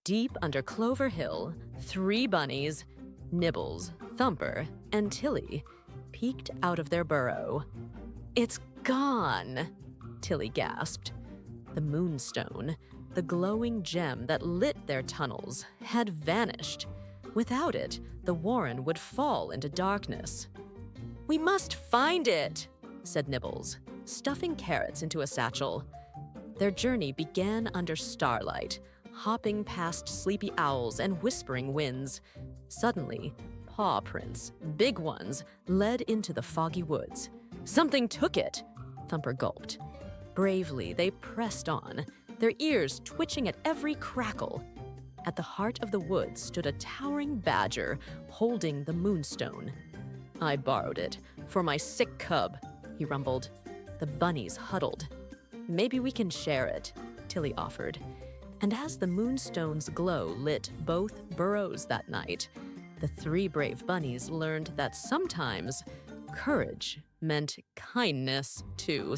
Deep under Clover Hill, 3 bunnies, Nibbles, Thumper, and Tilly, peeked out of their burrow. "It's gone!" Tilly gasped. The moonstone, the glowing gem that lit their tunnels, had vanished. Without it, the warren would fall into darkness. "We must find it," said Nibbles, stuffing carrots into a satchel. Their journey began under starlight, hopping past sleepy owls and whispering winds. Suddenly, paw prints, big ones, led into the foggy woods. "Something took it," Thumper gulped. Bravely, they pressed on, their ears twitching at every crackle. At the heart of the woods stood a towering badger holding the moonstone. "I borrowed it for my sick cub," he rumbled. The bunnies huddled. "Maybe we can share it," Tilly offered. And as the moonstone's glow lit both burrows that night, the 3 brave bunnies learned that sometimes courage meant kindness too.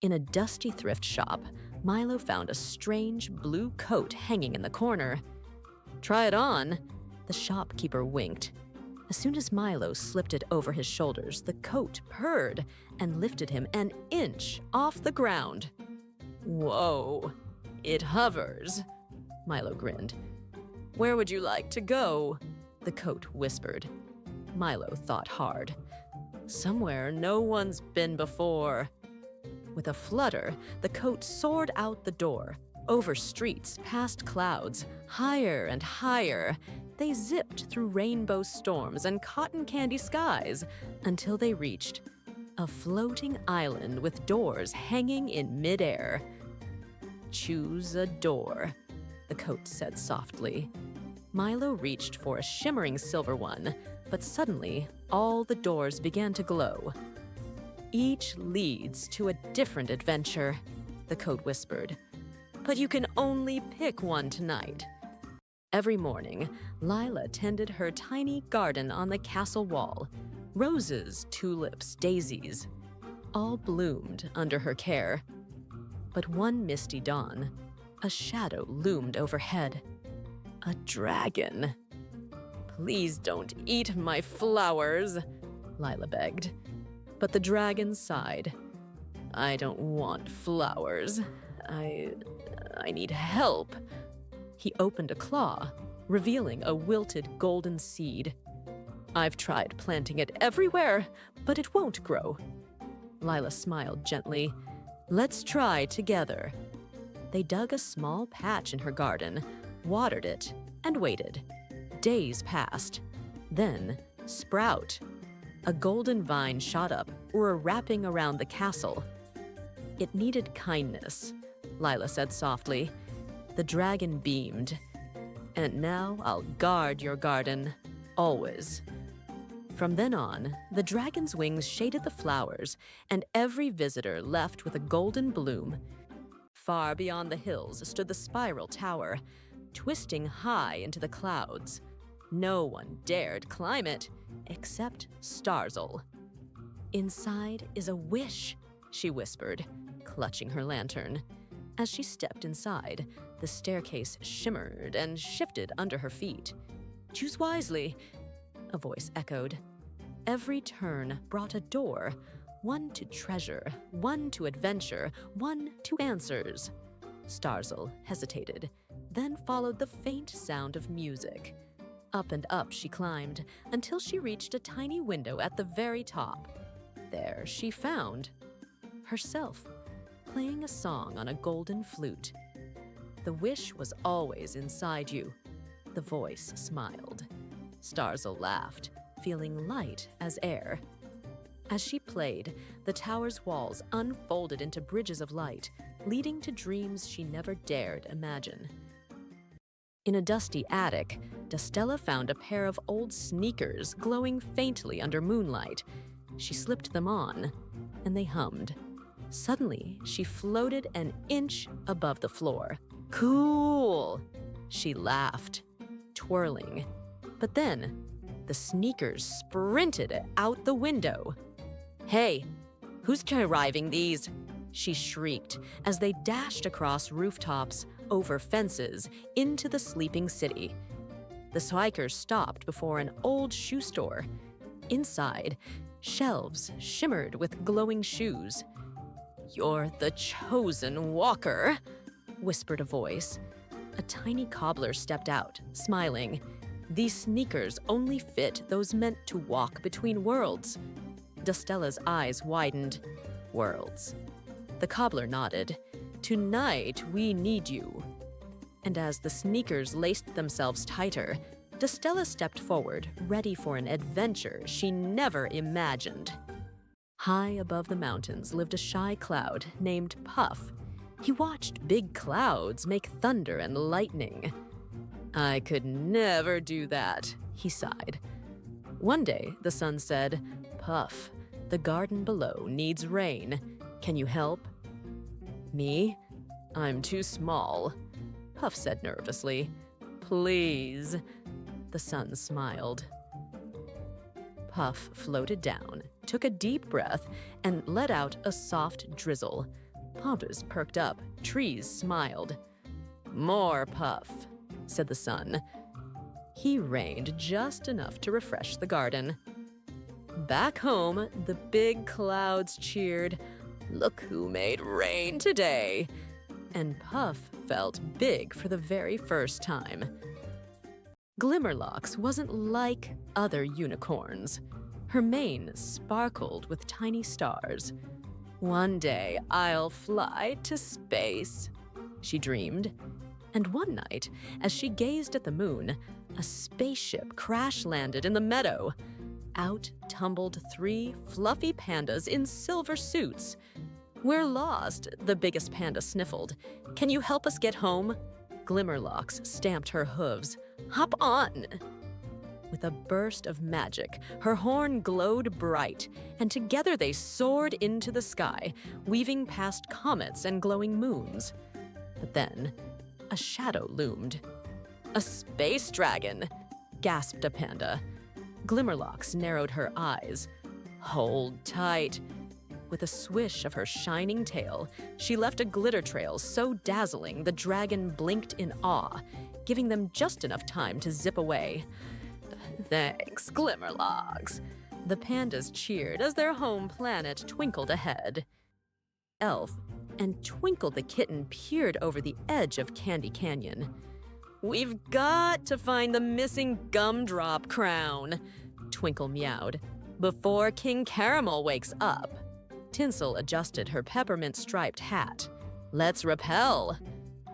In a dusty thrift shop, Milo found a strange blue coat hanging in the corner. "Try it on," the shopkeeper winked. As soon as Milo slipped it over his shoulders, the coat purred and lifted him an inch off the ground. "Whoa, it hovers," Milo grinned. "Where would you like to go?" the coat whispered. Milo thought hard. "Somewhere no one's been before." With a flutter, the coat soared out the door, over streets, past clouds, higher and higher. They zipped through rainbow storms and cotton candy skies until they reached a floating island with doors hanging in midair. "Choose a door," the coat said softly. Milo reached for a shimmering silver one, but suddenly all the doors began to glow. "Each leads to a different adventure," the coat whispered. "But you can only pick one tonight." Every morning, Lila tended her tiny garden on the castle wall. Roses, tulips, daisies, all bloomed under her care. But one misty dawn, a shadow loomed overhead. A dragon. "Please don't eat my flowers," Lila begged. But the dragon sighed. "I don't want flowers. I need help." He opened a claw, revealing a wilted golden seed. "I've tried planting it everywhere, but it won't grow." Lila smiled gently. "Let's try together." They dug a small patch in her garden, watered it, and waited. Days passed. Then, sprout. A golden vine shot up, wrapping around the castle. "It needed kindness," Lila said softly. The dragon beamed. "And now I'll guard your garden, always." From then on, the dragon's wings shaded the flowers, and every visitor left with a golden bloom. Far beyond the hills stood the spiral tower, twisting high into the clouds. No one dared climb it, except Starzl. "Inside is a wish," she whispered, clutching her lantern. As she stepped inside, the staircase shimmered and shifted under her feet. "Choose wisely," a voice echoed. Every turn brought a door, one to treasure, one to adventure, one to answers. Starzl hesitated, then followed the faint sound of music. Up and up she climbed, until she reached a tiny window at the very top. There she found herself, playing a song on a golden flute. "The wish was always inside you," the voice smiled. Starzl laughed, feeling light as air. As she played, the tower's walls unfolded into bridges of light, leading to dreams she never dared imagine. In a dusty attic, Destella found a pair of old sneakers glowing faintly under moonlight. She slipped them on, and they hummed. Suddenly, she floated an inch above the floor. "Cool!" She laughed, twirling. But then, the sneakers sprinted out the window. "Hey, who's driving these?" she shrieked as they dashed across rooftops, over fences, into the sleeping city. The hikers stopped before an old shoe store. Inside, shelves shimmered with glowing shoes. "You're the chosen walker," whispered a voice. A tiny cobbler stepped out, smiling. These sneakers only fit those meant to walk between worlds. Dustella's eyes widened. Worlds. The cobbler nodded. "Tonight we need you." And as the sneakers laced themselves tighter, Dustella stepped forward, ready for an adventure she never imagined. High above the mountains lived a shy cloud named Puff. He watched big clouds make thunder and lightning. "I could never do that," he sighed. One day, the sun said, "Puff, the garden below needs rain. Can you help?" "Me? I'm too small," Puff said nervously. "Please." The sun smiled. Puff floated down, took a deep breath, and let out a soft drizzle. Pompous perked up, trees smiled. "More, Puff," said the sun. He rained just enough to refresh the garden. Back home, the big clouds cheered, "Look who made rain today!" And Puff felt big for the very first time. Glimmerlocks wasn't like other unicorns. Her mane sparkled with tiny stars. "One day I'll fly to space," she dreamed. And one night, as she gazed at the moon, a spaceship crash-landed in the meadow. Out tumbled 3 fluffy pandas in silver suits. "We're lost," the biggest panda sniffled. "Can you help us get home?" Glimmerlocks stamped her hooves. "Hop on!" With a burst of magic, her horn glowed bright, and together they soared into the sky, weaving past comets and glowing moons. But then, a shadow loomed. "A space dragon!" gasped a panda. Glimmerlocks narrowed her eyes. "Hold tight." With a swish of her shining tail, she left a glitter trail so dazzling the dragon blinked in awe, giving them just enough time to zip away. "Thanks, Glimmerlocks." The pandas cheered as their home planet twinkled ahead. Elf and Twinkle the kitten peered over the edge of Candy Canyon. "We've got to find the missing gumdrop crown," Twinkle meowed, "before King Caramel wakes up." Tinsel adjusted her peppermint-striped hat. "Let's rappel."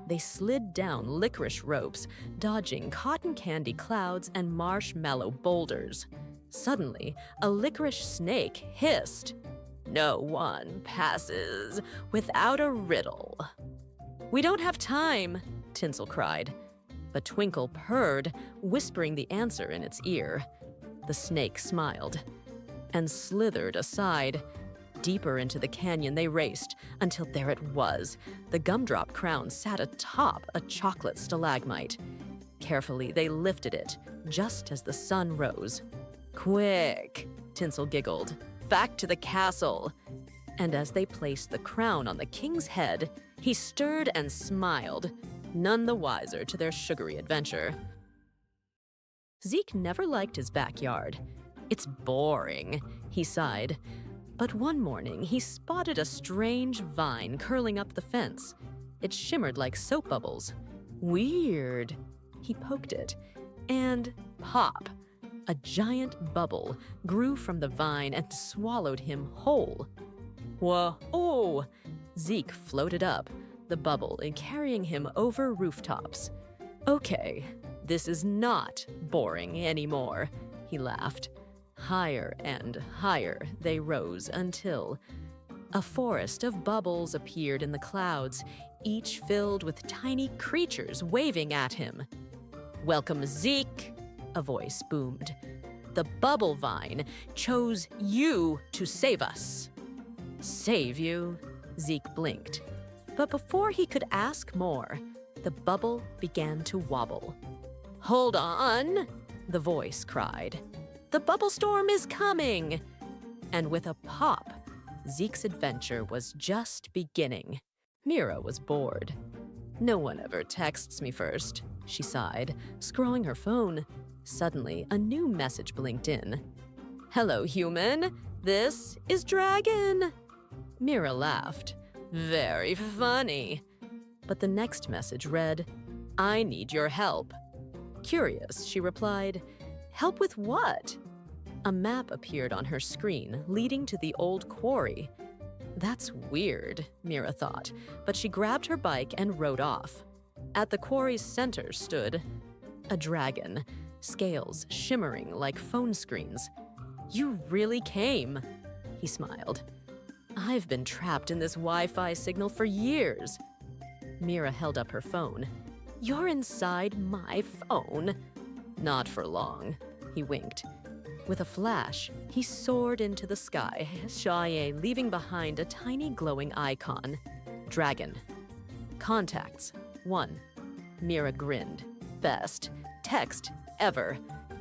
They slid down licorice ropes, dodging cotton candy clouds and marshmallow boulders. Suddenly, a licorice snake hissed. "No one passes without a riddle." "We don't have time," Tinsel cried. But Twinkle purred, whispering the answer in its ear. The snake smiled and slithered aside. Deeper into the canyon they raced, until there it was. The gumdrop crown sat atop a chocolate stalagmite. Carefully, they lifted it, just as the sun rose. "Quick," Tinsel giggled. "Back to the castle." And as they placed the crown on the king's head, he stirred and smiled, none the wiser to their sugary adventure. Zeke never liked his backyard. "It's boring," he sighed. But one morning, he spotted a strange vine curling up the fence. It shimmered like soap bubbles. "Weird." He poked it, and pop! A giant bubble grew from the vine and swallowed him whole. Whoa! Zeke floated up, the bubble carrying him over rooftops. "Okay, this is not boring anymore," he laughed. Higher and higher they rose until a forest of bubbles appeared in the clouds, each filled with tiny creatures waving at him. "Welcome, Zeke," a voice boomed. "The bubble vine chose you to save us." "Save you?" Zeke blinked. But before he could ask more, the bubble began to wobble. "Hold on," the voice cried. "The bubble storm is coming!" And with a pop, Zeke's adventure was just beginning. Mira was bored. No one ever texts me first, she sighed, scrolling her phone. Suddenly, a new message blinked in. Hello, human. This is Dragon. Mira laughed. Very funny. But the next message read, I need your help. Curious, she replied, help with what? A map appeared on her screen, leading to the old quarry. That's weird, Mira thought, but she grabbed her bike and rode off. At the quarry's center stood a dragon, scales shimmering like phone screens. You really came, he smiled. I've been trapped in this Wi-Fi signal for years. Mira held up her phone. You're inside my phone? Not for long, he winked. With a flash, he soared into the sky, shy, leaving behind a tiny glowing icon. Dragon. Contacts. 1. Mira grinned. Best text ever.